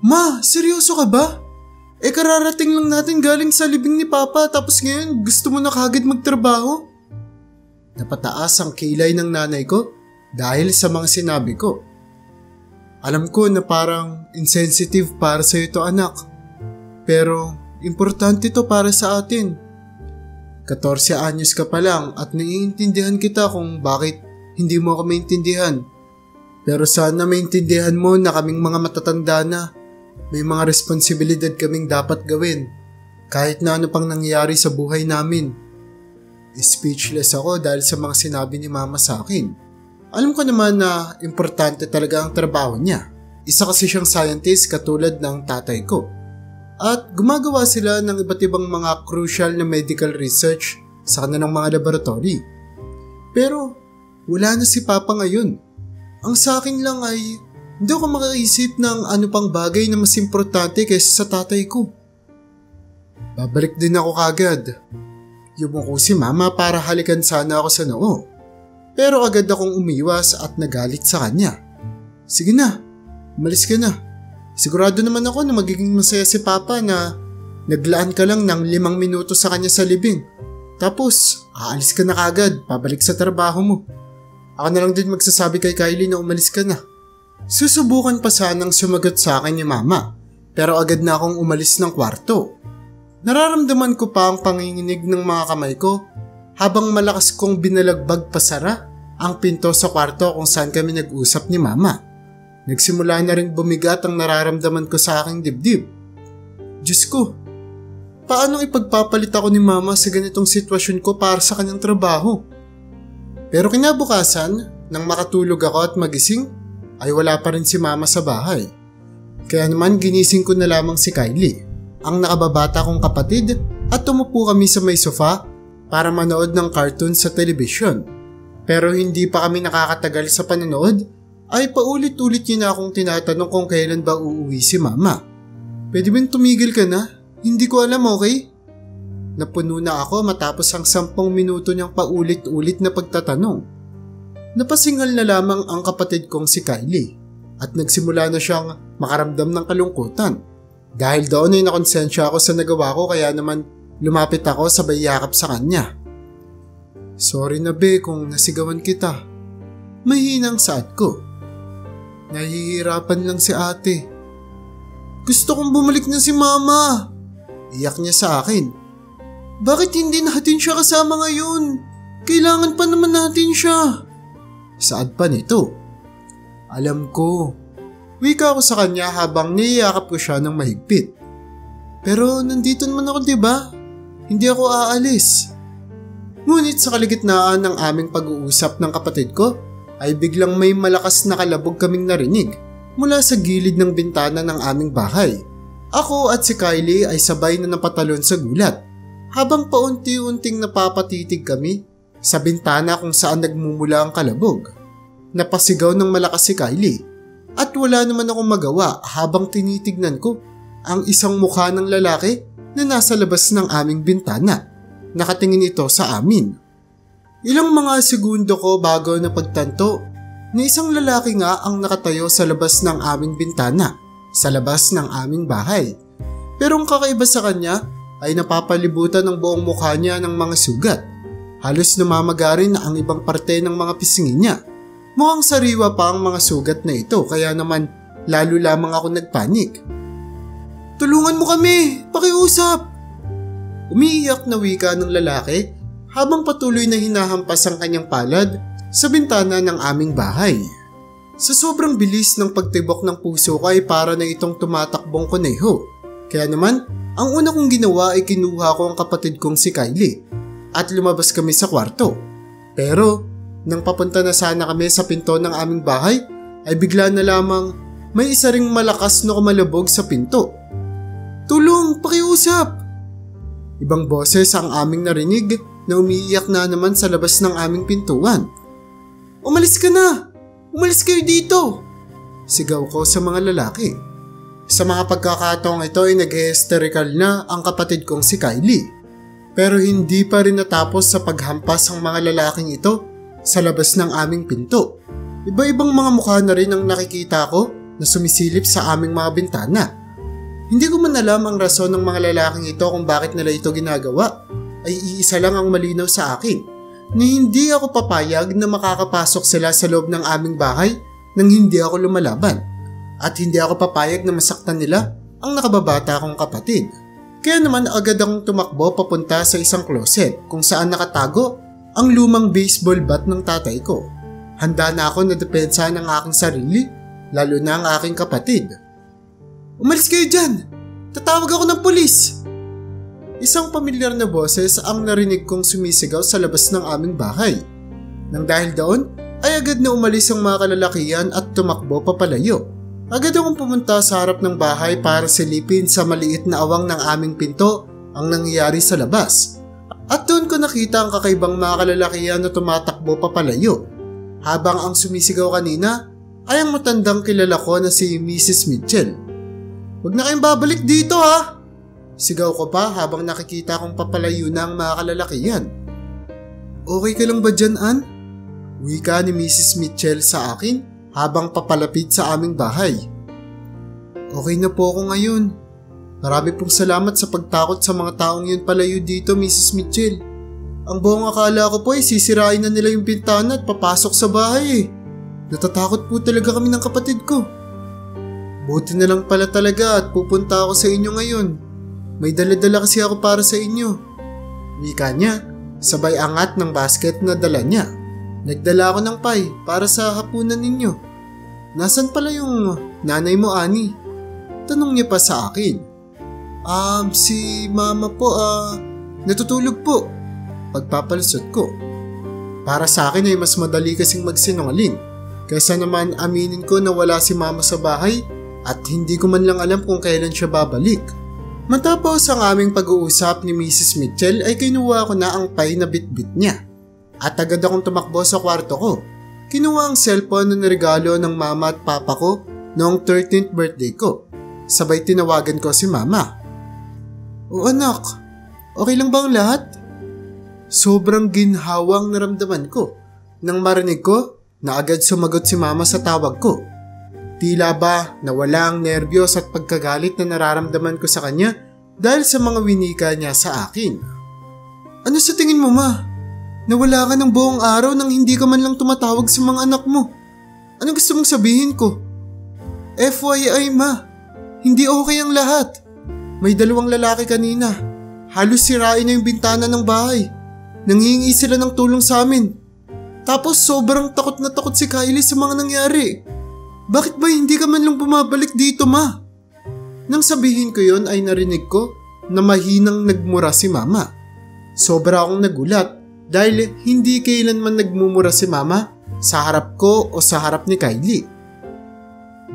Ma, seryoso ka ba? Kararating lang natin galing sa libing ni Papa tapos ngayon gusto mo na kagad magtrabaho? Napataas ang kilay ng nanay ko dahil sa mga sinabi ko. Alam ko na parang insensitive para sa ito anak. Pero importante to para sa atin. 14 anyos ka pa lang at naiintindihan kita kung bakit hindi mo ako maintindihan. Pero sana maintindihan mo na kaming mga matatanda na. May mga responsibilidad kaming dapat gawin kahit na ano pang nangyayari sa buhay namin. Speechless ako dahil sa mga sinabi ni Mama sa akin. Alam ko naman na importante talaga ang trabaho niya. Isa kasi siyang scientist katulad ng tatay ko. At gumagawa sila ng iba't ibang mga crucial na medical research sa kanilang mga laboratory. Pero wala na si Papa ngayon. Ang sa akin lang ay hindi ako makaisip ng ano pang bagay na mas importante kaysa sa tatay ko. Babalik din ako kagad. Yumuko si Mama para halikan sana ako sa noo. Pero agad akong umiwas at nagalit sa kanya. Sige na, umalis ka na. Sigurado naman ako na magiging masaya si Papa na naglaan ka lang ng 5 minuto sa kanya sa libing. Tapos, aalis ka na kagad, pabalik sa trabaho mo. Ako na lang din magsasabi kay Kylie na umalis ka na. Susubukan pa sanang sumagot sa akin ni Mama, pero agad na akong umalis ng kwarto. Nararamdaman ko pa ang panginginig ng mga kamay ko habang malakas kong binalagbag pasara ang pinto sa kwarto kung saan kami nag-usap ni Mama. Nagsimula na rin bumigat ang nararamdaman ko sa aking dibdib. Diyos ko, paano ipagpapalit ako ni Mama sa ganitong sitwasyon ko para sa kanyang trabaho? Pero kinabukasan, nang makatulog ako at magising, ay wala pa rin si Mama sa bahay. Kaya naman ginising ko na lamang si Kylie, ang nakababata kong kapatid, at tumupo kami sa may sofa para manood ng cartoon sa telebisyon. Pero hindi pa kami nakakatagal sa panonood, ay paulit-ulit niya na akong tinatanong kung kailan ba uuwi si Mama. Pwede ba tumigil ka na? Hindi ko alam, okay? Napuno na ako matapos ang 10 minuto niyang paulit-ulit na pagtatanong. Napasingal na lamang ang kapatid kong si Kylie at nagsimula na siyang makaramdam ng kalungkutan. Dahil doon ay nakonsensya ako sa nagawa ko kaya naman lumapit ako sabay yakap sa kanya. Sorry na be kung nasigawan kita. Mahinang saad ko. Nahihirapan lang si ate. Gusto kong bumalik na si Mama. Iyak niya sa akin. Bakit hindi natin siya kasama ngayon? Kailangan pa naman natin siya. Saad pa nito. Alam ko. Wika ako sa kanya habang niyayakap ko siya ng mahigpit. Pero nandito naman ako, diba? Hindi ako aalis. Ngunit sa kaligitnaan ng aming pag-uusap ng kapatid ko, ay biglang may malakas na kalabog kaming narinig mula sa gilid ng bintana ng aming bahay. Ako at si Kylie ay sabay na napatalon sa gulat habang paunti-unting napapatitig kami sa bintana kung saan nagmumula ang kalabog. Napasigaw ng malakas si Kylie at wala naman akong magawa habang tinitignan ko ang isang mukha ng lalaki na nasa labas ng aming bintana. Nakatingin ito sa amin. Ilang mga segundo ko bago napagtanto na isang lalaki nga ang nakatayo sa labas ng aming bintana, sa labas ng aming bahay. Pero ang kakaiba sa kanya ay napapalibutan ng buong mukha niya ng mga sugat. Halos namamagarin na ang ibang parte ng mga pisngi niya. Mukhang sariwa pa ang mga sugat na ito kaya naman lalo lamang ako nagpanik. Tulungan mo kami! Pakiusap! Umiiyak na wika ng lalaki habang patuloy na hinahampas ang kanyang palad sa bintana ng aming bahay. Sa sobrang bilis ng pagtibok ng puso ko ay para na itong tumatakbong kuneho. Kaya naman, ang una kong ginawa ay kinuha ko ang kapatid kong si Kylie at lumabas kami sa kwarto. Pero nang papunta na sana kami sa pinto ng aming bahay ay bigla na lamang may isa ring malakas na kumalabog sa pinto. Tulong! Pakiusap! Ibang boses ang aming narinig na umiiyak na naman sa labas ng aming pintuan. Umalis ka na! Umalis kayo dito! Sigaw ko sa mga lalaki. Sa mga pagkakataong ito ay nag-hysterical na ang kapatid kong si Kylie. Pero hindi pa rin natapos sa paghampas ang mga lalaking ito sa labas ng aming pinto. Iba-ibang mga mukha na rin ang nakikita ko na sumisilip sa aming mga bintana. Hindi ko man alam ang rason ng mga lalaking ito kung bakit nila ito ginagawa. Ay iisa lang ang malinaw sa akin, na hindi ako papayag na makakapasok sila sa loob ng aming bahay nang hindi ako lumalaban. At hindi ako papayag na masaktan nila ang nakababata kong kapatid. Kaya naman agad akong tumakbo papunta sa isang closet kung saan nakatago ang lumang baseball bat ng tatay ko. Handa na ako na depensahan ang aking sarili, lalo na ang aking kapatid. "Umalis kayo dyan! Tatawag ako ng pulis!" Isang pamilyar na boses ang narinig kong sumisigaw sa labas ng aming bahay. Nang dahil doon, ay agad na umalis ang mga kalalakihan at tumakbo papalayo. Agad akong pumunta sa harap ng bahay para silipin sa maliit na awang ng aming pinto ang nangyayari sa labas. At doon ko nakita ang kakaibang mga kalalakihan na tumatakbo papalayo. Habang ang sumisigaw kanina ay ang matandang kilala ko na si Mrs. Mitchell. "Huwag na kayong babalik dito ha!" Sigaw ko pa habang nakikita kong papalayo na ang mga kalalakihan. "Okay ka lang ba dyan, Ann?" Wika ni Mrs. Mitchell sa akin habang papalapit sa aming bahay. "Okay na po ako ngayon. Marami pong salamat sa pagtakot sa mga taong yun palayo dito, Mrs. Mitchell. Ang buong akala ko po ay sisirain na nila yung bintana at papasok sa bahay eh. Natatakot po talaga kami ng kapatid ko. Buti na lang pala talaga at pupunta ako sa inyo ngayon. May dala-dala kasi ako para sa inyo." Wika niya, sabay angat ng basket na dala niya. "Nagdala ako ng pie para sa hapunan ninyo. Nasaan pala yung nanay mo, Annie?" Tanong niya pa sa akin. Si mama po, natutulog po." Pagpapalusot ko. Para sa akin ay mas madali kasing magsinungaling kaysa naman aminin ko na wala si mama sa bahay at hindi ko man lang alam kung kailan siya babalik. Matapos ang aming pag-uusap ni Mrs. Mitchell ay kinuha ko na ang pie na bitbit niya. At agad akong tumakbo sa kwarto ko. Kinuha ang cellphone na niregalo ng mama at papa ko noong 13th birthday ko. Sabay tinawagan ko si mama. "O anak, okay lang ba ang lahat?" Sobrang ginhawang naramdaman ko nang marinig ko na agad sumagot si mama sa tawag ko. Tila ba nawala ang nerbiyos at pagkagalit na nararamdaman ko sa kanya dahil sa mga winika niya sa akin. "Ano sa tingin mo, ma? Nawala ka ng buong araw nang hindi ka man lang tumatawag sa mga anak mo. Ano gusto mong sabihin ko?" "FYI, ma, hindi okay ang lahat. May 2 lalaki kanina. Halos sirain na yung bintana ng bahay. Nanghihingi sila ng tulong sa amin. Tapos sobrang takot na takot si Kylie sa mga nangyari. Bakit ba hindi ka man lang bumabalik dito, ma?" Nang sabihin ko yon ay narinig ko na mahinang nagmura si mama. Sobra akong nagulat dahil hindi kailanman nagmumura si mama sa harap ko o sa harap ni Kylie.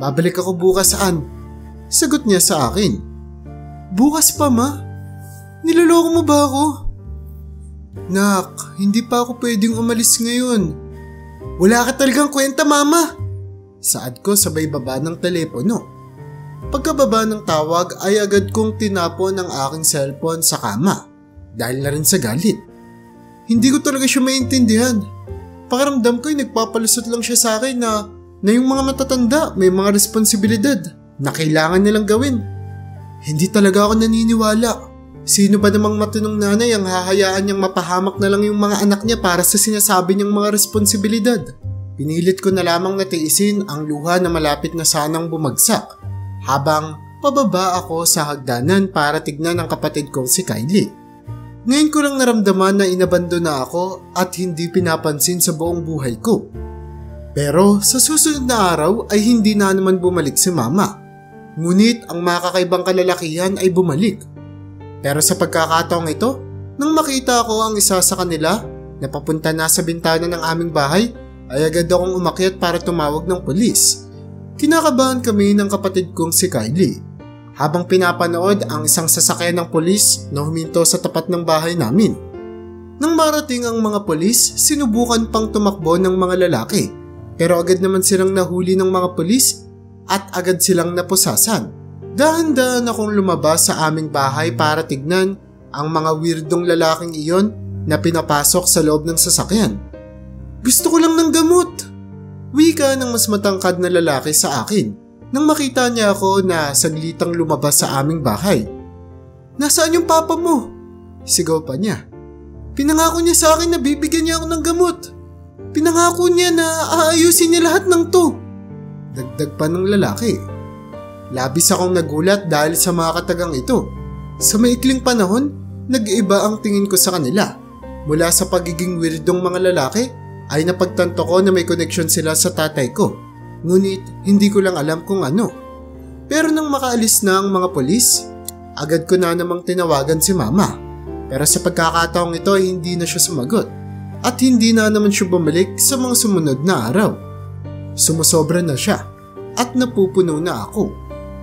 "Babalik ako bukas, Ann," sagot niya sa akin. "Bukas pa, ma? Niloloko mo ba ako?" "Nak, hindi pa ako pwedeng umalis ngayon." "Wala ka talagang kwenta, mama," saad ko sabay baba ng telepono. Pagkababa ng tawag ay agad kong tinapon ang aking cellphone sa kama dahil na rin sa galit. Hindi ko talaga siya maintindihan. Pakiramdam ko ay nagpapalusot lang siya sa akin na yung mga matatanda may mga responsibilidad na kailangan nilang gawin. Hindi talaga ako naniniwala. Sino ba namang matinong nanay ang hahayaan niyang mapahamak na lang yung mga anak niya para sa sinasabi niyang mga responsibilidad? Pinilit ko na lamang natiisin ang luha na malapit na sanang bumagsak habang pababa ako sa hagdanan para tignan ang kapatid kong si Kylie. Ngayon ko lang naramdaman na inabandona ako at hindi pinapansin sa buong buhay ko. Pero sa susunod na araw ay hindi na naman bumalik si mama. Ngunit ang mga kakaibang kalalakihan ay bumalik. Pero sa pagkakataong ito, nang makita ko ang isa sa kanila na papunta na sa bintana ng aming bahay, ay agad akong umakyat para tumawag ng pulis. Kinakabahan kami ng kapatid kong si Kylie habang pinapanood ang isang sasakyan ng pulis na huminto sa tapat ng bahay namin. Nang marating ang mga pulis, sinubukan pang tumakbo ng mga lalaki pero agad naman silang nahuli ng mga pulis at agad silang napusasan. Dahan-dahan akong lumabas sa aming bahay para tignan ang mga weirdong lalaking iyon na pinapasok sa loob ng sasakyan. "Gusto ko lang ng gamot," wika ng mas matangkad na lalaki sa akin nang makita niya ako na saglitang lumabas sa aming bahay. "Nasaan yung papa mo?" sigaw pa niya. "Pinangako niya sa akin na bibigyan niya ako ng gamot. Pinangako niya na aayusin niya lahat ng to." Dagdag pa ng lalaki. Labis akong nagulat dahil sa mga katagang ito. Sa maikling panahon, nag-iba ang tingin ko sa kanila. Mula sa pagiging weirdong mga lalaki, ay napagtanto ko na may connection sila sa tatay ko. Ngunit hindi ko lang alam kung ano. Pero nang makaalis na ang mga polis, agad ko na namang tinawagan si mama. Pero sa pagkakataong ito ay hindi na siya sumagot. At hindi na naman siya bumalik sa mga sumunod na araw. Sumusobra na siya at napupuno na ako.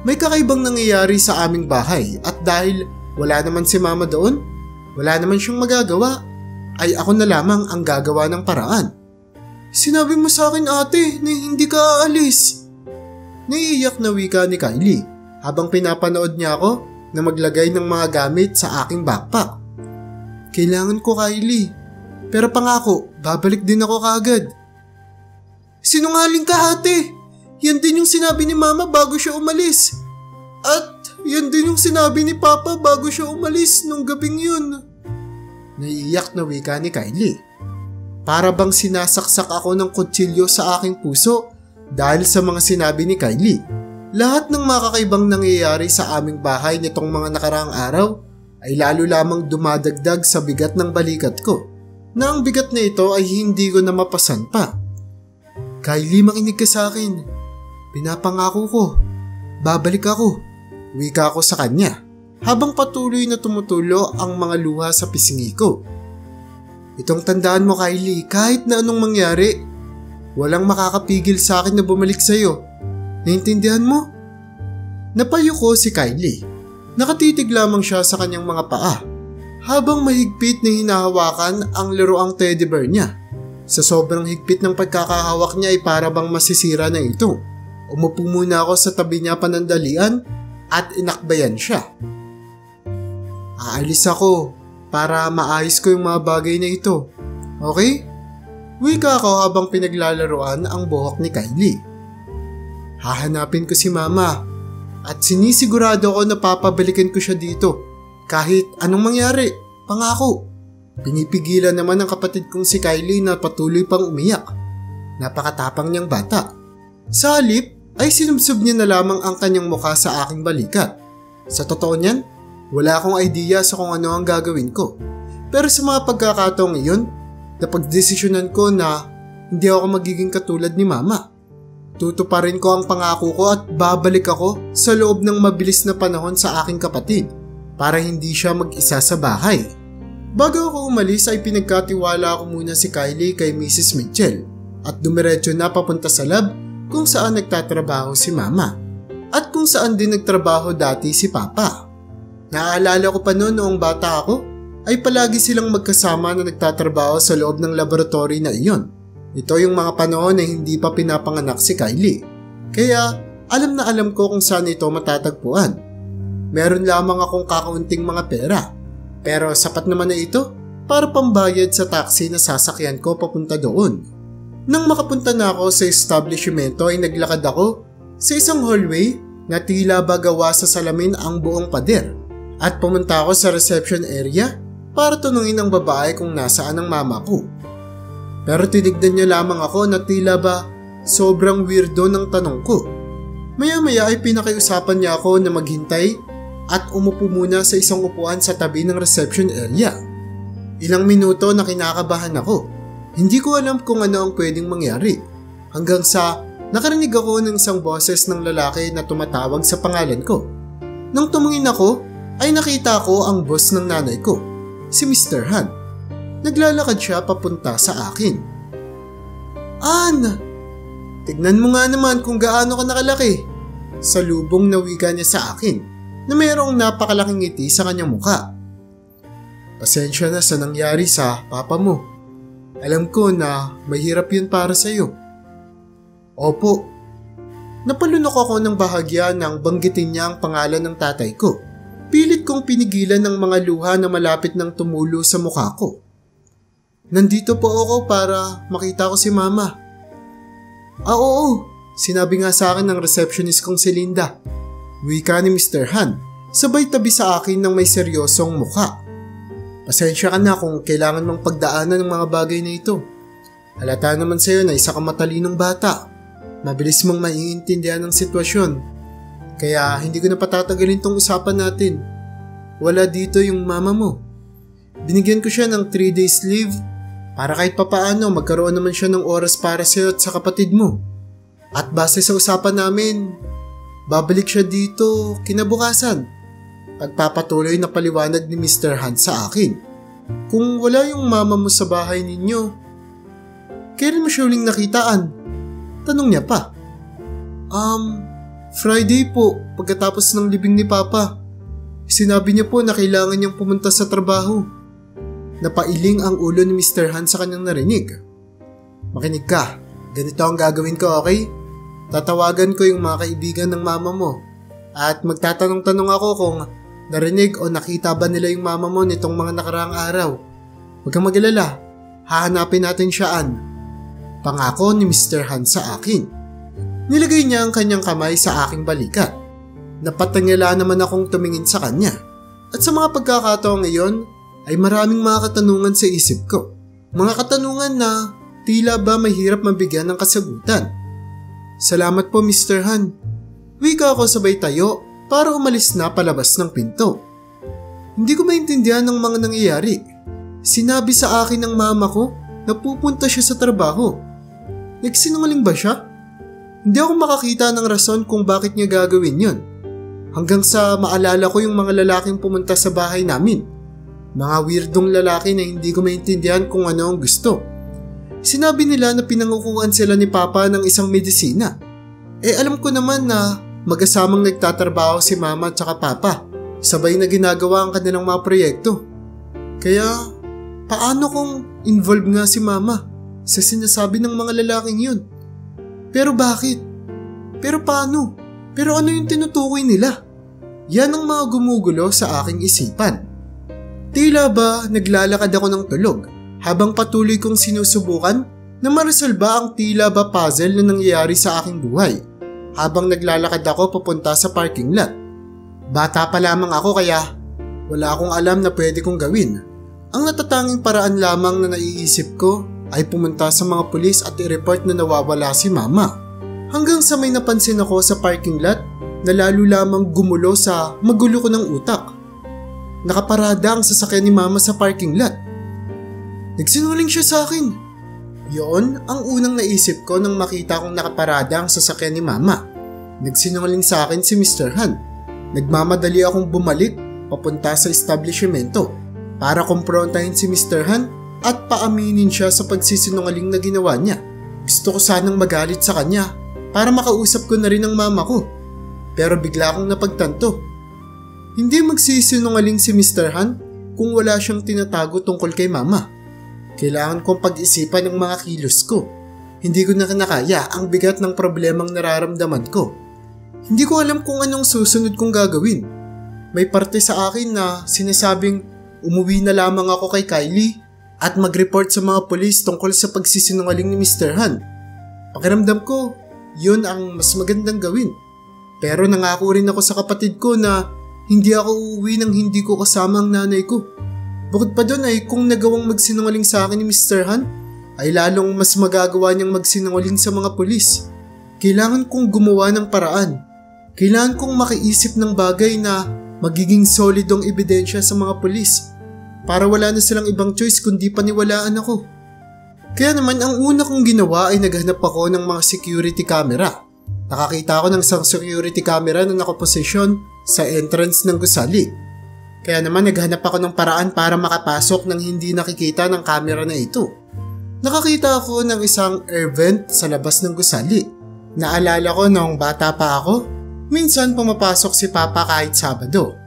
May kakaibang nangyayari sa aming bahay at dahil wala naman si mama doon, wala naman siyang magagawa, ay ako na lamang ang gagawa ng paraan. "Sinabi mo sa akin ate na hindi ka aalis." Naiiyak na wika ni Kylie habang pinapanood niya ako na maglagay ng mga gamit sa aking backpack. "Kailangan ko, Kylie. Pero pangako, babalik din ako kaagad." "Sinungaling ka ate. Yan din yung sinabi ni mama bago siya umalis. At yan din yung sinabi ni papa bago siya umalis nung gabing yun." Naiiyak na wika ni Kylie. Para bang sinasaksak ako ng kutsilyo sa aking puso dahil sa mga sinabi ni Kylie. Lahat ng mga kakaibang nangyayari sa aming bahay nitong mga nakaraang araw ay lalo lamang dumadagdag sa bigat ng balikat ko, na ang bigat na ito ay hindi ko na mapasan pa. "Kylie, makinig ka sa akin. Pinapangako ko. Babalik ako." Wika ko sa kanya habang patuloy na tumutulo ang mga luha sa pisngi ko. "Itong tandaan mo, Kylie, kahit na anong mangyari, walang makakapigil sa akin na bumalik sa'yo. Naintindihan mo?" Napayo ko si Kylie. Nakatitig lamang siya sa kanyang mga paa habang mahigpit na hinahawakan ang laruang teddy bear niya. Sa sobrang higpit ng pagkakahawak niya ay para bang masisira na ito. Umupo muna ako sa tabi niya panandalian at inakbayan siya. "Aalis ako para maayos ko yung mga bagay na ito. Okay?" Wika ako habang pinaglalaroan ang buhok ni Kylie. "Hahanapin ko si mama at sinisigurado ko na papabalikan ko siya dito kahit anong mangyari, pangako." Pinipigilan naman ng kapatid kong si Kylie na patuloy pang umiyak. Napakatapang niyang bata. Sa halip ay sinubsob niya na lamang ang kanyang mukha sa aking balikat. Sa totoo niyan, wala akong idea sa kung ano ang gagawin ko. Pero sa mga pagkakataong iyon, napagdesisyonan ko na hindi ako magiging katulad ni mama. Tutuparin ko ang pangako ko at babalik ako sa loob ng mabilis na panahon sa aking kapatid para hindi siya mag-isa sa bahay. Bago ako umalis ay pinagkatiwala ko muna si Kylie kay Mrs. Mitchell at dumiretso na papunta sa lab kung saan nagtatrabaho si mama at kung saan din nagtrabaho dati si papa. Naaalala ko pa noong bata ako ay palagi silang magkasama na nagtatrabaho sa loob ng laboratory na iyon. Ito yung mga panahon na hindi pa pinapanganak si Kylie. Kaya alam na alam ko kung saan ito matatagpuan. Meron lamang akong kakaunting mga pera. Pero sapat naman na ito para pambayad sa taxi na sasakyan ko papunta doon. Nang makapunta na ako sa establishmento ay naglakad ako sa isang hallway na tila ba gawa sa salamin ang buong pader at pumunta ako sa reception area para tanungin ang babae kung nasaan ang mama ko. Pero tinignan niya lamang ako na tila ba sobrang weirdo ng tanong ko. Maya-maya ay pinakiusapan niya ako na maghintay at umupo muna sa isang upuan sa tabi ng reception area. Ilang minuto na kinakabahan ako. Hindi ko alam kung ano ang pwedeng mangyari. Hanggang sa nakarinig ako ng isang boses ng lalaki na tumatawag sa pangalan ko. Nang tumingin ako, ay nakita ko ang boss ng nanay ko, si Mr. Han. Naglalakad siya papunta sa akin. "Ann, tignan mo nga naman kung gaano ka nakalaki." Salubong na wika niya sa akin na mayroong napakalaking ngiti sa kanyang mukha. "Pasensya na sa nangyari sa papa mo. Alam ko na mahirap yun para sa'yo." "Opo." Napalunok ako ng bahagya nang banggitin niya ang pangalan ng tatay ko. Pilit kong pinigilan ng mga luha na malapit nang tumulo sa mukha ko. "Nandito po ako para makita ko si mama." Oo. Sinabi nga sa akin ng receptionist kong si Linda. Wika ni Mr. Han, sabay tabi sa akin ng may seryosong mukha. Pasensya ka na kung kailangan mong pagdaanan ng mga bagay na ito. Halata naman sa'yo na isa kang matalinong bata. Mabilis mong maiintindihan ng sitwasyon. Kaya hindi ko na patatagalin tong usapan natin. Wala dito yung mama mo. Binigyan ko siya ng 3 days leave para kahit papaano magkaroon naman siya ng oras para sa'yo at sa kapatid mo. At base sa usapan namin, babalik siya dito kinabukasan. Pagpapatuloy na paliwanag ni Mr. Han sa akin. Kung wala yung mama mo sa bahay ninyo, kailan mo siya uling nakitaan? Tanong niya pa. Friday po, pagkatapos ng libing ni Papa. Sinabi niya po na kailangan niyang pumunta sa trabaho. Napailing ang ulo ni Mr. Han sa kanyang narinig. Makinig ka, ganito ang gagawin ko, okay? Tatawagan ko yung mga kaibigan ng mama mo at magtatanong-tanong ako kung narinig o nakita ba nila yung mama mo nitong mga nakaraang araw. Huwag kang mag-alala, hahanapin natin siyaan. Pangako ni Mr. Han sa akin. Nilagay niya ang kanyang kamay sa aking balikat. Napatangala naman akong tumingin sa kanya. At sa mga pagkakataong ngayon ay maraming mga katanungan sa isip ko. Mga katanungan na tila ba mahirap mabigyan ng kasagutan. Salamat po Mr. Han. Wika ako sabay tayo para umalis na palabas ng pinto. Hindi ko maintindihan ng mga nangyayari. Sinabi sa akin ng mama ko na pupunta siya sa trabaho. Nagsinungaling ba siya? Hindi ako makakita ng rason kung bakit niya gagawin yun. Hanggang sa maalala ko yung mga lalaking pumunta sa bahay namin. Mga weirdong lalaki na hindi ko maintindihan kung ano ang gusto. Sinabi nila na pinangukuhan sila ni Papa ng isang medisina. Alam ko naman na mag-asamang nagtatrabaho si Mama at saka Papa. Sabay na ginagawa ang kanilang mga proyekto. Kaya paano kung involved nga si Mama sa sinasabi ng mga lalaking yun? Pero bakit? Pero paano? Pero ano yung tinutukoy nila? Yan ang mga gumugulo sa aking isipan. Tila ba naglalakad ako ng tulog habang patuloy kong sinusubukan na maresolba ang tila ba puzzle na nangyayari sa aking buhay habang naglalakad ako papunta sa parking lot. Bata pa lamang ako kaya wala akong alam na pwede kong gawin. Ang natatanging paraan lamang na naiisip ko ay pumunta sa mga pulis at i-report na nawawala si Mama. Hanggang sa may napansin ako sa parking lot na lalo lamang gumulo sa magulo ko ng utak. Nakaparada ang sasakyan ni Mama sa parking lot. Nagsinungaling siya sa akin. Yun ang unang naisip ko nang makita kong nakaparada ang sasakyan ni Mama. Nagsinungaling sa akin si Mr. Han. Nagmamadali akong bumalik papunta sa establishmento para kumprontahin si Mr. Han at paaminin siya sa pagsisinungaling na ginawa niya. Gusto ko sanang magalit sa kanya para makausap ko na rin ang mama ko. Pero bigla akong napagtanto. Hindi magsisinungaling si Mr. Han kung wala siyang tinatago tungkol kay Mama. Kailangan kong pag-isipan ang mga kilos ko. Hindi ko na kinakaya ang bigat ng problemang nararamdaman ko. Hindi ko alam kung anong susunod kong gagawin. May parte sa akin na sinasabing umuwi na lamang ako kay Kylie at mag-report sa mga pulis tungkol sa pagsisinungaling ni Mr. Han. Pakiramdam ko, yun ang mas magandang gawin. Pero nangako rin ako sa kapatid ko na hindi ako uuwi nang hindi ko kasama ang nanay ko. Bukod pa doon ay kung nagawang magsinungaling sa akin ni Mr. Han, ay lalong mas magagawa niyang magsinungaling sa mga pulis. Kailangan kong gumawa ng paraan. Kailangan kong makiisip ng bagay na magiging solid ang ebidensya sa mga pulis para wala na silang ibang choice kundi paniwalaan ako. Kaya naman ang una kong ginawa ay naghanap ako ng mga security camera. Nakakita ako ng isang security camera na nakaposisyon sa entrance ng gusali. Kaya naman naghanap ako ng paraan para makapasok nang hindi nakikita ng camera na ito. Nakakita ako ng isang air vent sa labas ng gusali. Naalala ko noong bata pa ako, minsan pumapasok si Papa kahit Sabado.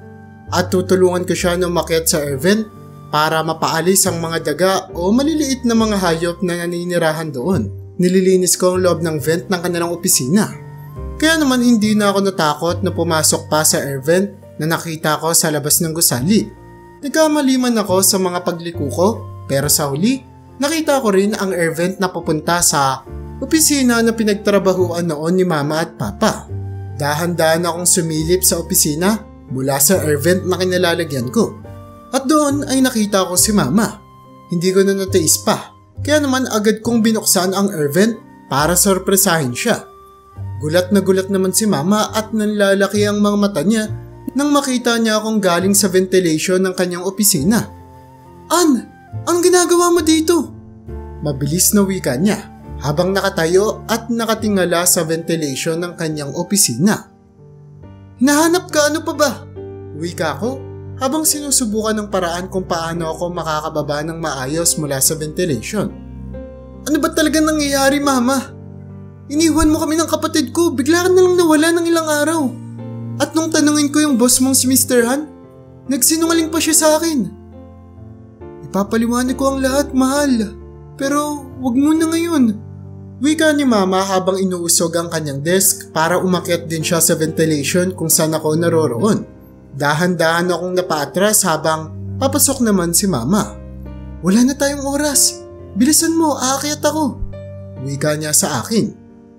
At tutulungan ko siya na umakyat sa air vent para mapaalis ang mga daga o maliliit na mga hayop na naninirahan doon. Nililinis ko ang loob ng vent ng kanilang opisina. Kaya naman hindi na ako natakot na pumasok pa sa air vent na nakita ko sa labas ng gusali. Nagkamali man ako sa mga pagliko ko, pero sa huli, nakita ko rin ang air vent na papunta sa Opisina na pinagtrabahuan noon ni Mama at Papa. Dahan-dahan akong sumilip sa opisina mula sa air vent na kinalalagyan ko. At doon ay nakita ko si Mama. Hindi ko na natiis pa, kaya naman agad kong binuksan ang air vent para sorpresahin siya. Gulat naman si Mama at nanlalaki ang mga mata niya nang makita niya akong galing sa ventilation ng kanyang opisina. Anong ginagawa mo dito? Mabilis na wika niya habang nakatayo at nakatingala sa ventilation ng kanyang opisina. Hinahanap ka, ano pa ba? Wika ko habang sinusubukan ng paraan kung paano ako makakababa ng maayos mula sa ventilation. Ano ba talaga nangyayari, Mama? Iniwan mo kami ng kapatid ko, bigla ka nalang nawala ng ilang araw. At nung tanungin ko yung boss mong si Mr. Han, nagsinungaling pa siya sa akin. Ipapaliwanag ko ang lahat, mahal. Pero wag muna ngayon. Wika ni Mama habang inuusog ang kanyang desk para umakyat din siya sa ventilation kung saan ako naroroon. Dahan-dahan akong napaatras habang papasok naman si Mama. Wala na tayong oras. Bilisan mo, aakyat ako. Wika niya sa akin.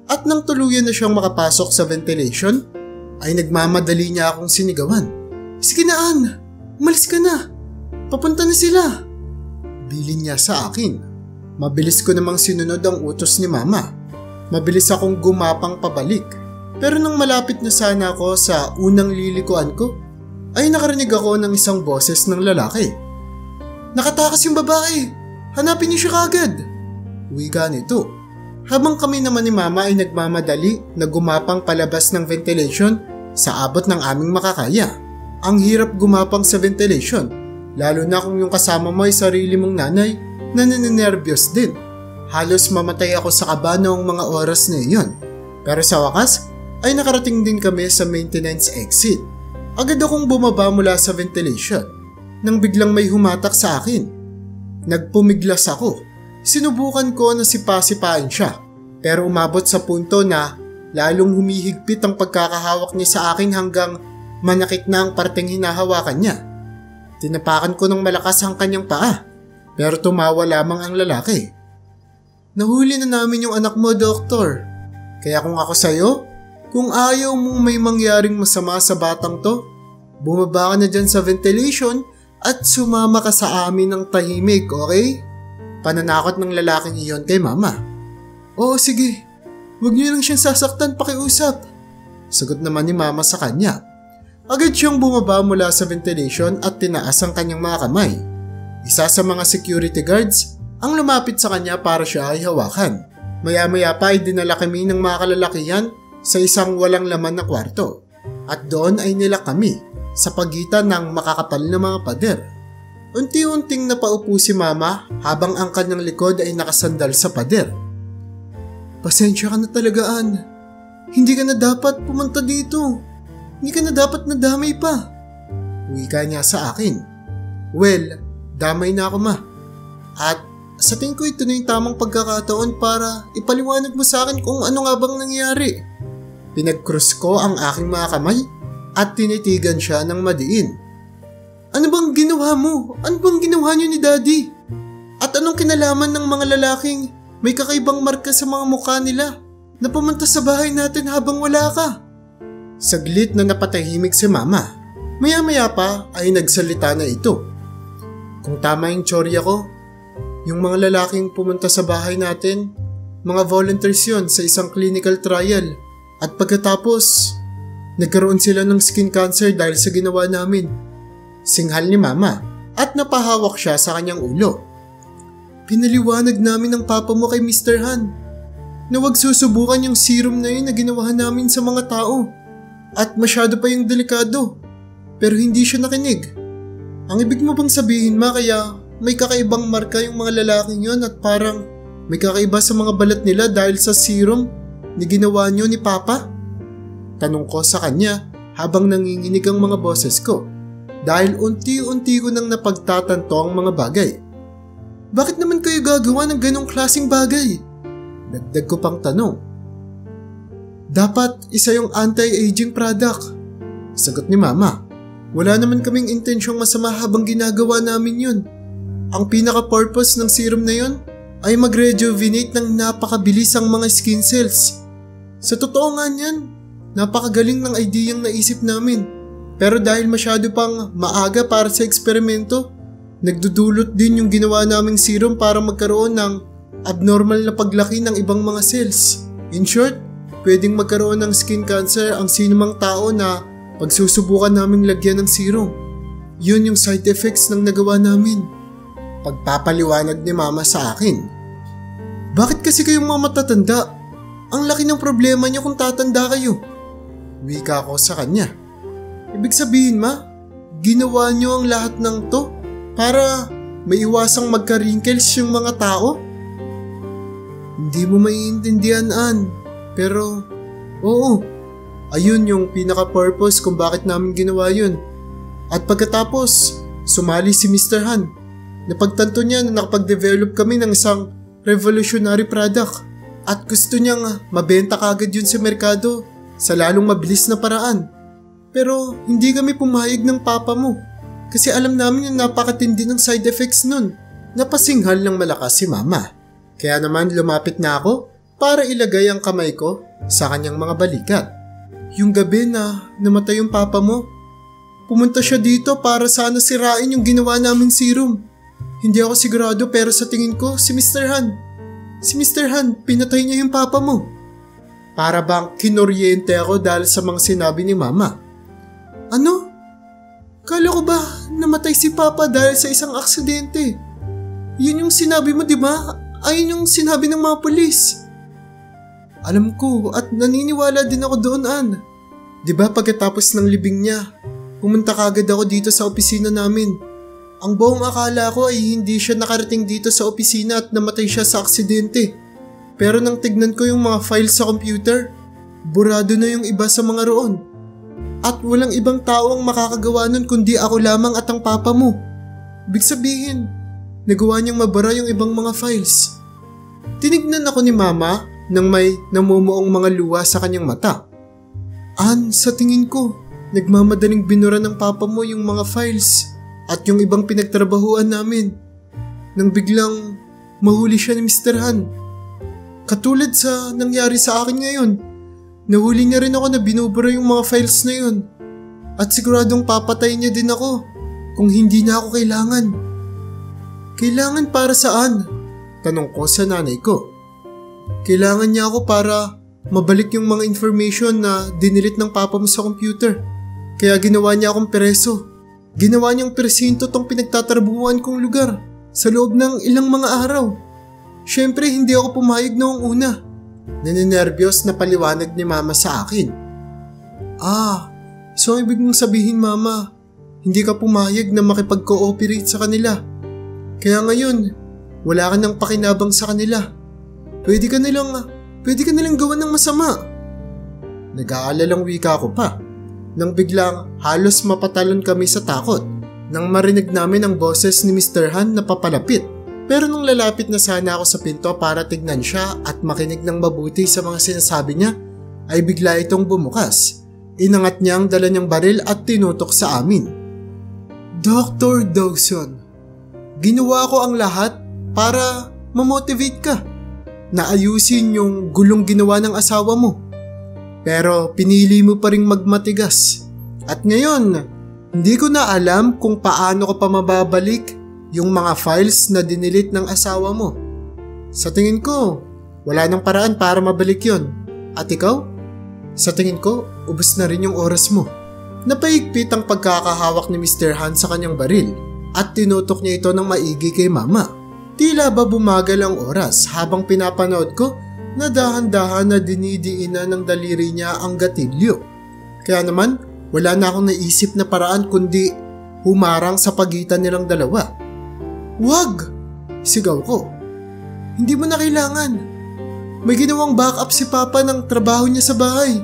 At nang tuluyan na siyang makapasok sa ventilation, ay nagmamadali niya akong sinigawan. Sige na, Ann. Umalis ka na. Papunta na sila. Bilin niya sa akin. Mabilis ko namang sinunod ang utos ni Mama. Mabilis akong gumapang pabalik. Pero nang malapit na sana ako sa unang lilikuan ko, ay nakarinig ako ng isang boses ng lalaki. Nakatakas yung babae. Hanapin niyo siya kagad. Wika nito. Habang kami naman ni Mama ay nagmamadali na gumapang palabas ng ventilation sa abot ng aming makakaya. Ang hirap gumapang sa ventilation, lalo na kung yung kasama mo ay sarili mong nanay na naninervyos din. Halos mamatay ako sa kaba noong mga oras na iyon. Pero sa wakas ay nakarating din kami sa maintenance exit. Agad akong bumaba mula sa ventilation nang biglang may humatak sa akin. Nagpumiglas ako. Sinubukan ko na sipa-sipain siya, pero umabot sa punto na lalong humihigpit ang pagkakahawak niya sa akin hanggang manakit na ang parteng hinahawakan niya. Tinapakan ko ng malakas ang kanyang paa, pero tumawa lamang ang lalaki. Nahuli na namin yung anak mo, Doktor. Kaya kung ako sa'yo, kung ayaw mong may mangyaring masama sa batang to, bumaba ka na dyan sa ventilation at sumama ka sa amin ng tahimik, okay? Pananakot ng lalaking iyon kay Mama. Oo, sige. Huwag niyo lang siyang sasaktan, pakiusap. Sagot naman ni Mama sa kanya. Agad siyang bumaba mula sa ventilation at tinaas ang kanyang mga kamay. Isa sa mga security guards ang lumapit sa kanya para siya ay hawakan. Maya-maya pa ay dinala kami ng mga kalalakihan sa isang walang laman na kwarto. At doon ay nila kami sa pagitan ng makakapal na mga pader. Unti-unting napaupo si Mama habang ang kanyang likod ay nakasandal sa pader. Pasensya ka na talaga, Ann. Hindi ka na dapat pumunta dito. Hindi ka na dapat nadamay pa. Wika niya sa akin. Well, damay na ako, Ma. At sa tingin ko ito na yung tamang pagkakataon para ipaliwanag mo sa akin kung ano nga bang nangyari. Pinag-cross ko ang aking mga kamay at tinitigan siya ng madiin. Ano bang ginawa mo? Ano bang ginawa niyo ni Daddy? At anong kinalaman ng mga lalaking may kakaibang marka sa mga mukha nila na pumunta sa bahay natin habang wala ka? Saglit na napatahimik si Mama. Maya-maya pa ay nagsalita na ito. Kung tama yung tsorya ko, yung mga lalaking pumunta sa bahay natin, mga volunteers yun sa isang clinical trial. At pagkatapos, nagkaroon sila ng skin cancer dahil sa ginawa namin. Singhal ni Mama at napahawak siya sa kanyang ulo. Pinaliwanag namin ng papa mo kay Mr. Han na huwag susubukan yung serum na yun na ginawa namin sa mga tao at masyado pa yung delikado, pero hindi siya nakinig. Ang ibig mo bang sabihin, Ma, kaya may kakaibang marka yung mga lalaking yun at parang may kakaiba sa mga balat nila dahil sa serum na ginawa niyo ni Papa? Tanong ko sa kanya habang nanginginig ang mga boses ko. Dahil unti-unti ko nang napagtatanto ang mga bagay. Bakit naman kayo gagawa ng ganong klaseng bagay? Dagdag ko pang tanong. Dapat isa yung anti-aging product. Sagot ni Mama. Wala naman kaming intensyong masama habang ginagawa namin yun. Ang pinaka-purpose ng serum na yun ay mag-rejuvenate ng napakabilis ang mga skin cells. Sa totoo nga niyan, napakagaling ng ideyang naisip namin. Pero dahil masyado pang maaga para sa eksperimento, nagdudulot din yung ginawa naming serum para magkaroon ng abnormal na paglaki ng ibang mga cells. In short, pwedeng magkaroon ng skin cancer ang sinumang tao na pagsusubukan naming lagyan ng serum. Yun yung side effects ng nagawa namin. Pagpapaliwanag ni Mama sa akin. Bakit kasi kayong mga matatanda? Ang laki ng problema niyo kung tatanda kayo. Wika ko sa kanya. Ibig sabihin ginawa niyo ang lahat ng to para maiwasang magka-wrinkles yung mga tao? Hindi mo maiintindihan, Ann. Pero, oo. Ayun yung pinaka-purpose kung bakit namin ginawa yun. At pagkatapos, sumali si Mr. Han. Napagtanto niya na nakapag-develop kami ng isang revolutionary product. At gusto niyang mabenta kagad yun sa merkado sa lalong mabilis na paraan. Pero hindi kami pumayag ng papa mo. Kasi alam namin yung napakatindi ng side effects nun. Napasinghal ng malakas si Mama. Kaya naman lumapit na ako para ilagay ang kamay ko sa kanyang mga balikat. Yung gabi na namatay yung papa mo, pumunta siya dito para sana sirain yung ginawa naming serum. Hindi ako sigurado pero sa tingin ko si Mr. Han. Si Mr. Han, pinatay niya yung papa mo. Para bang kinoryente ako dahil sa mga sinabi ni Mama. Ano? Kala ko ba namatay si papa dahil sa isang aksidente? Yun yung sinabi mo, di ba? Ayun yung sinabi ng mga pulis. Alam ko at naniniwala din ako doon, Ann. Di ba pagkatapos ng libing niya, pumunta kagad ako dito sa opisina namin. Ang buong akala ko ay hindi siya nakarating dito sa opisina at namatay siya sa aksidente. Pero nang tignan ko yung mga files sa computer, burado na yung iba sa mga roon. At walang ibang tao ang makakagawa nun kundi ako lamang at ang papa mo. Ibig sabihin, nagawa niyang mabara yung ibang mga files. Tinignan ako ni Mama nang may namumuong mga luha sa kanyang mata. Ann, sa tingin ko, nagmamadaling binura ng papa mo yung mga files at yung ibang pinagtrabahuan namin. Nang biglang mahuli siya ni Mr. Han. Katulad sa nangyari sa akin ngayon, nahuli niya rin ako na binubura yung mga files na yun. At siguradong papatay niya din ako kung hindi na ako kailangan. Kailangan para saan? Tanong ko sa nanay ko. Kailangan niya ako para mabalik yung mga information na dinilit ng papa mo sa computer. Kaya ginawa niya akong preso. Ginawa niyang presinto tong pinagtatrabuhan kong lugar sa loob ng ilang mga araw. Siyempre hindi ako pumayag noong una. Naninerbiyos na paliwanag ni Mama sa akin. So ibig mong sabihin, Mama, hindi ka pumayag na makipag-cooperate sa kanila. Kaya ngayon, wala ka nang pakinabang sa kanila. Pwede ka nilang gawan ng masama. Nag-aalalang wika ko pa. Nang biglang halos mapatalon kami sa takot nang marinig namin ang boses ni Mr. Han na papalapit. Pero nung lalapit na sana ako sa pinto para tignan siya at makinig ng mabuti sa mga sinasabi niya, ay bigla itong bumukas. Inangat niya ang dala niyang baril at tinutok sa amin. Dr. Dawson, ginawa ko ang lahat para mamotivate ka na ayusin yung gulong ginawa ng asawa mo. Pero pinili mo pa ring magmatigas. At ngayon, hindi ko na alam kung paano ko pa mababalik yung mga files na dinilit ng asawa mo. Sa tingin ko, wala nang paraan para mabalik yon. At ikaw? Sa tingin ko, ubos na rin yung oras mo. Napaigpit ang pagkakahawak ni Mr. Han sa kanyang baril at tinutok niya ito ng maigi kay Mama. Tila ba bumagal ang oras habang pinapanood ko na dahan-dahan na dinidiinan ng daliri niya ang gatilyo. Kaya naman, wala na akong naisip na paraan kundi humarang sa pagitan nilang dalawa. Wag! Sigaw ko. Hindi mo na kailangan. May ginawang backup si Papa ng trabaho niya sa bahay.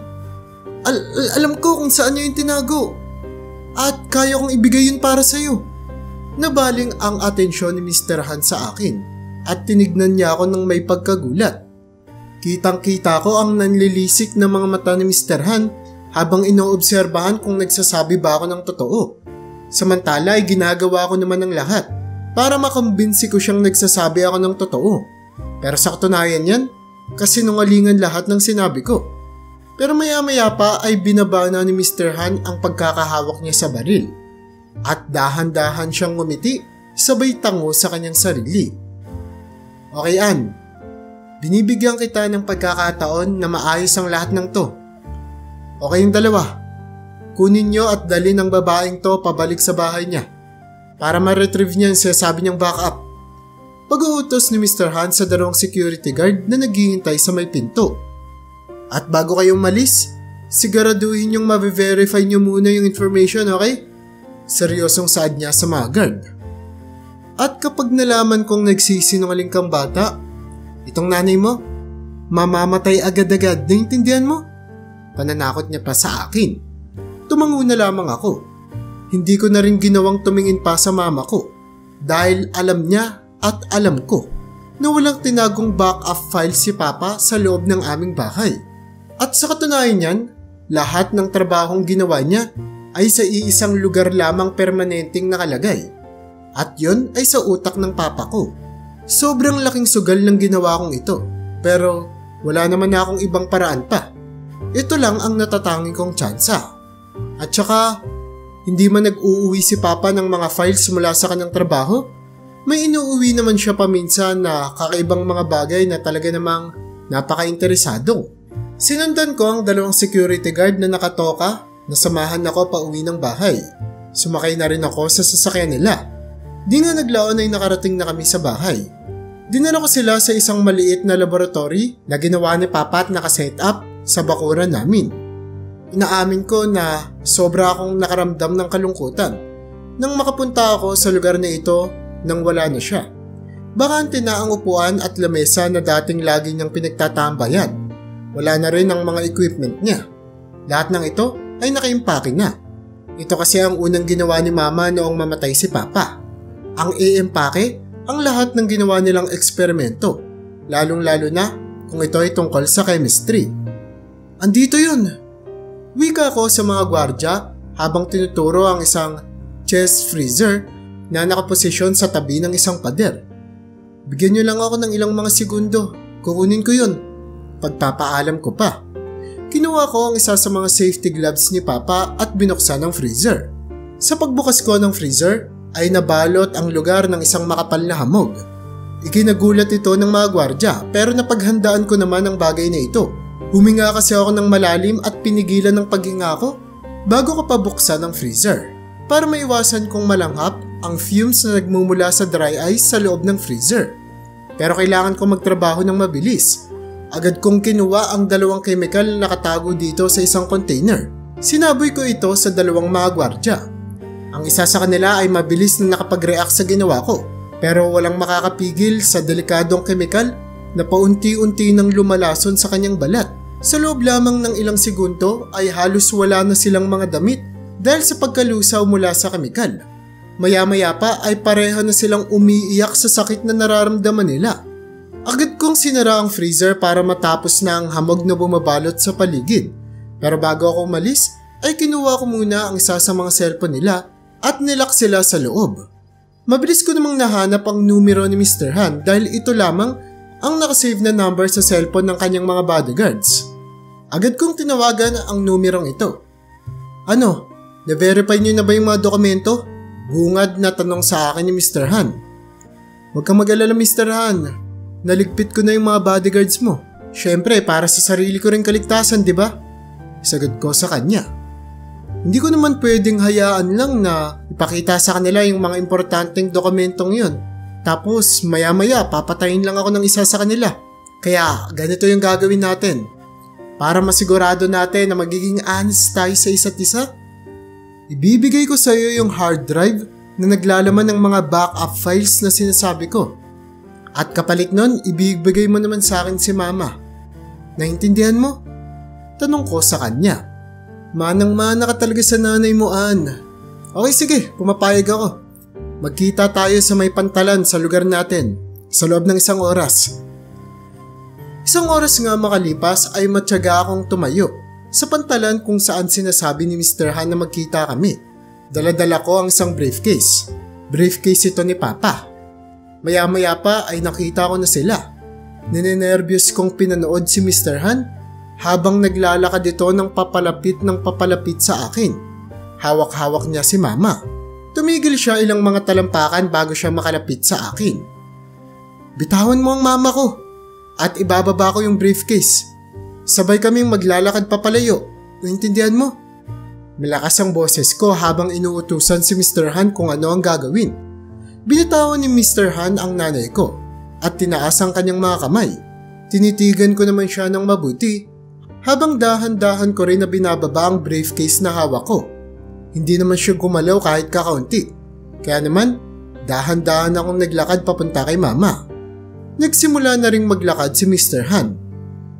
Alam ko kung saan niya yung tinago. At kaya kong ibigay yun para sa'yo. Nabaling ang atensyon ni Mr. Han sa akin at tinignan niya ako ng may pagkagulat. Kitang-kita ko ang nanlilisik na mga mata ni Mr. Han habang inoobserbahan kung nagsasabi ba ako ng totoo. Samantala ay ginagawa ko naman ng lahat para makumbinsi ko siyang nagsasabi ako ng totoo. Pero sa katunayan yan, kasinungalingan lahat ng sinabi ko. Pero maya-maya pa ay binaba na ni Mr. Han ang pagkakahawak niya sa baril. At dahan-dahan siyang ngumiti, sabay tango sa kanyang sarili. Okay, Ann. Binibigyan kita ng pagkakataon na maayos ang lahat ng to. Okay yung dalawa. Kunin nyo at dalhin ang babaeng to pabalik sa bahay niya para ma-retrieve niya ang sinasabi niyang backup. Pag-uutos ni Mr. Han sa dalawang security guard na naghihintay sa may pinto. At bago kayong malis, siguraduhin yung ma-verify nyo muna yung information, okay? Seryosong saad niya sa mga guard. At kapag nalaman kong nagsisinungaling kang bata, itong nanay mo, mamamatay agad-agad, naintindihan mo? Pananakot niya pa sa akin. Tumango na lamang ako. Hindi ko na rin ginawang tumingin pa sa mama ko dahil alam niya at alam ko na walang tinagong backup file si Papa sa loob ng aming bahay. At sa katunayan niyan, lahat ng trabahong ginawa niya ay sa iisang lugar lamang permanenteng nakalagay. At yun ay sa utak ng papa ko. Sobrang laking sugal ng ginawa kong ito, pero wala naman na akong ibang paraan pa. Ito lang ang natatanging kong tsansa. At saka, hindi man nag-uuwi si Papa ng mga files mula sa kanyang trabaho, may inuuwi naman siya paminsan na kakaibang mga bagay na talaga namang napaka-interesado. Sinundan ko ang dalawang security guard na nakatoka na samahan ako pa uwi ng bahay. Sumakay na rin ako sa sasakyan nila. Di nga naglaon ay nakarating na kami sa bahay. Dinala ko sila sa isang maliit na laboratory na ginawa ni Papa at nakaset up sa bakuran namin. Inaamin ko na sobra akong nakaramdam ng kalungkutan nang makapunta ako sa lugar na ito nang wala na siya. Bakante na ang upuan at lamesa na dating lagi niyang pinagtatambayan. Wala na rin ang mga equipment niya. Lahat ng ito ay nakaimpake na. Ito kasi ang unang ginawa ni Mama noong mamatay si Papa. Ang iimpake ang lahat ng ginawa nilang eksperimento, lalong-lalo na kung ito ay tungkol sa chemistry. Andito yun! Wika ko sa mga gwardya habang tinuturo ang isang chest freezer na nakaposisyon sa tabi ng isang pader. Bigyan niyo lang ako ng ilang mga segundo, kukunin ko yun. Pagpapaalam ko pa. Kinuha ko ang isa sa mga safety gloves ni Papa at binuksan ang freezer. Sa pagbukas ko ng freezer ay nabalot ang lugar ng isang makapal na hamog. Ikinagulat ito ng mga gwardya pero napaghandaan ko naman ang bagay na ito. Huminga kasi ako ng malalim at pinigilan ng paghinga ko bago ko pabuksan ang freezer para maiwasan kong malanghap ang fumes na nagmumula sa dry ice sa loob ng freezer. Pero kailangan ko magtrabaho ng mabilis. Agad kong kinuha ang dalawang chemical na nakatago dito sa isang container. Sinaboy ko ito sa dalawang mga gwardya. Ang isa sa kanila ay mabilis na nakapag-react sa ginawa ko pero walang makakapigil sa delikadong chemical na paunti-unti nang lumalason sa kanyang balat. Sa loob lamang ng ilang segundo ay halos wala na silang mga damit dahil sa pagkalusaw mula sa kemikal. Maya-maya pa ay pareho na silang umiiyak sa sakit na nararamdaman nila. Agad kong sinara ang freezer para matapos na ang hamog na bumabalot sa paligid. Pero bago ako umalis ay kinuha ko muna ang isa sa mga cellphone nila at nilak sila sa loob. Mabilis ko namang nahanap ang numero ni Mr. Han dahil ito lamang ang nakasave na number sa cellphone ng kanyang mga bodyguards. Agad kong tinawagan ang numerong ito. Ano? Na-verify niyo na ba yung mga dokumento? Bungad na tanong sa akin ni Mr. Han. Huwag kang mag-alala Mr. Han. Naligpit ko na yung mga bodyguards mo. Syempre para sa sarili ko rin kaligtasan, di ba? Sagot ko sa kanya. Hindi ko naman pwedeng hayaan lang na ipakita sa kanila yung mga importanteng dokumentong yun. Tapos maya-maya papatayin lang ako ng isa sa kanila. Kaya ganito yung gagawin natin. Para masigurado natin na magiging honest tayo sa isa't isa, ibibigay ko sa iyo yung hard drive na naglalaman ng mga backup files na sinasabi ko. At kapalit nun, ibibigay mo naman sa akin si Mama. Naintindihan mo? Tanong ko sa kanya. Manang-mana ka talaga sa nanay mo, Ann. Okay sige, pumapayag ako. Magkita tayo sa may pantalan sa lugar natin sa loob ng 1 oras. 1 oras nga makalipas ay matyaga akong tumayo sa pantalan kung saan sinasabi ni Mr. Han na magkita kami. Dala-dala ko ang isang briefcase. Briefcase ito ni Papa. Maya-maya pa ay nakita ko na sila. Ninenervyos kong pinanood si Mr. Han habang naglalakad ito ng papalapit sa akin. Hawak-hawak niya si Mama. Tumigil siya ilang mga talampakan bago siya makalapit sa akin. Bitawan mo ang mama ko at ibababa ko yung briefcase. Sabay kaming maglalakad papalayo. Naintindihan mo? Malakas ang boses ko habang inuutusan si Mr. Han kung ano ang gagawin. Binitawan ni Mr. Han ang nanay ko at tinaas ang kanyang mga kamay. Tinitigan ko naman siya ng mabuti habang dahan-dahan ko rin na binababa ang briefcase na hawak ko. Hindi naman siya gumalaw kahit kakaunti. Kaya naman, dahan-dahan akong naglakad papunta kay Mama. Nagsimula na ring maglakad si Mr. Han.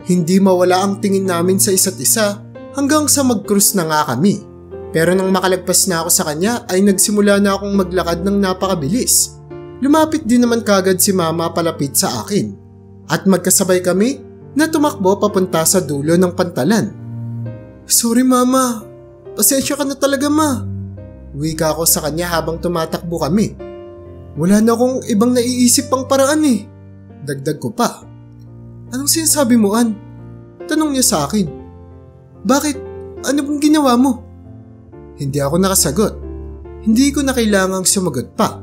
Hindi mawala ang tingin namin sa isa't isa hanggang sa mag-cruise na nga kami. Pero nang makalagpas na ako sa kanya ay nagsimula na akong maglakad ng napakabilis. Lumapit din naman kagad si Mama palapit sa akin. At magkasabay kami na tumakbo papunta sa dulo ng pantalan. Sorry Mama, pasensya ka na talaga Ma. Wika ko sa kanya habang tumatakbo kami. Wala na akong ibang naiisip pang paraan eh. Dagdag ko pa. Anong sinasabi mo An? Tanong niya sa akin. Bakit? Ano bang ginawa mo? Hindi ako nakasagot. Hindi ko na kailangang sumagot pa.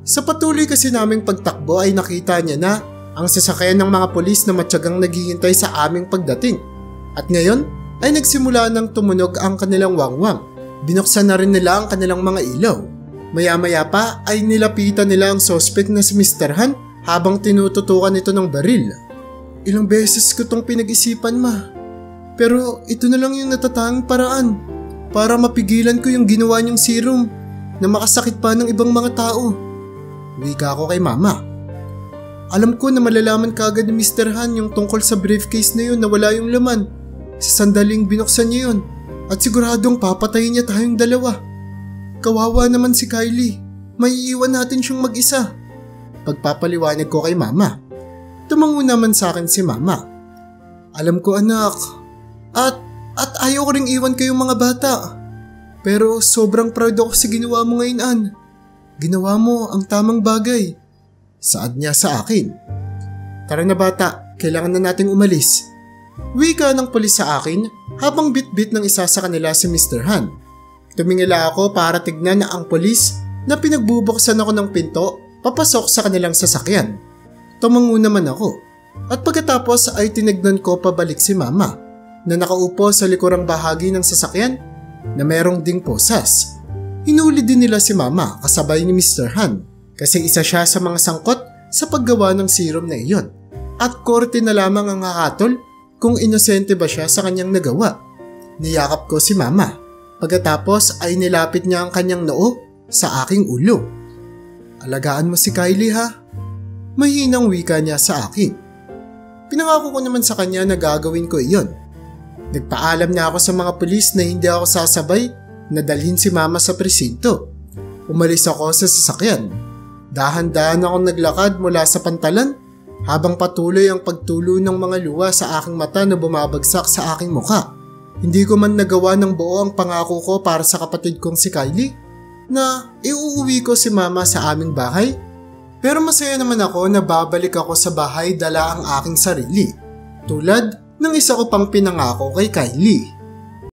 Sa patuloy kasi naming pagtakbo ay nakita niya na ang sasakyan ng mga pulis na matyagang naghihintay sa aming pagdating. At ngayon ay nagsimula ng tumunog ang kanilang wangwang. Binuksan na rin nila ang kanilang mga ilaw. Maya-maya pa ay nilapitan nila ang suspect na si Mr. Han habang tinututukan ito ng baril. Ilang beses ko tong pinag-isipan Ma. Pero ito na lang yung natatanging paraan para mapigilan ko yung ginawa niyang serum na makasakit pa ng ibang mga tao. Wika ko kay Mama. Alam ko na malalaman kagad ni Mr. Han yung tungkol sa briefcase na yun na wala yung laman. Sa sandaling binuksan niya yun at siguradong papatayin niya tayong dalawa. Kawawa naman si Kylie. May iiwan natin siyang mag-isa. Pagpapaliwanag ko kay Mama. Tumango naman sa akin si Mama. Alam ko anak. At ayaw ko ring iwan kayong mga bata. Pero sobrang proud ako sa ginawa mo ngayon An. Ginawa mo ang tamang bagay. Saad niya sa akin. Tara na bata, kailangan na nating umalis. Wika ng pulis sa akin habang bit-bit ng isa sa kanila si Mr. Han. Tumingila ako para tignan na ang pulis na pinagbubuksan ako ng pinto papasok sa kanilang sasakyan. Tumango naman ako at pagkatapos ay tinignan ko pabalik si Mama na nakaupo sa likurang bahagi ng sasakyan na merong ding posas. Hinuli din nila si Mama kasabay ni Mr. Han kasi isa siya sa mga sangkot sa paggawa ng serum na iyon at korte na lamang ang hakatol kung inosente ba siya sa kanyang nagawa. Niyakap ko si Mama. Pagkatapos ay nilapit niya ang kanyang noo sa aking ulo. Alagaan mo si Kylie ha? Mahinang wika niya sa akin. Pinangako ko naman sa kanya na gagawin ko iyon. Nagpaalam na ako sa mga pulis na hindi ako sasabay na dalhin si Mama sa presinto. Umalis ako sa sasakyan. Dahan-dahan akong naglakad mula sa pantalan habang patuloy ang pagtulo ng mga luha sa aking mata na bumabagsak sa aking muka. Hindi ko man nagawa ng buo ang pangako ko para sa kapatid kong si Kylie na iuuwi ko si Mama sa aming bahay. Pero masaya naman ako na babalik ako sa bahay dala ang aking sarili. Tulad ng isa ko pang pinangako kay Kylie.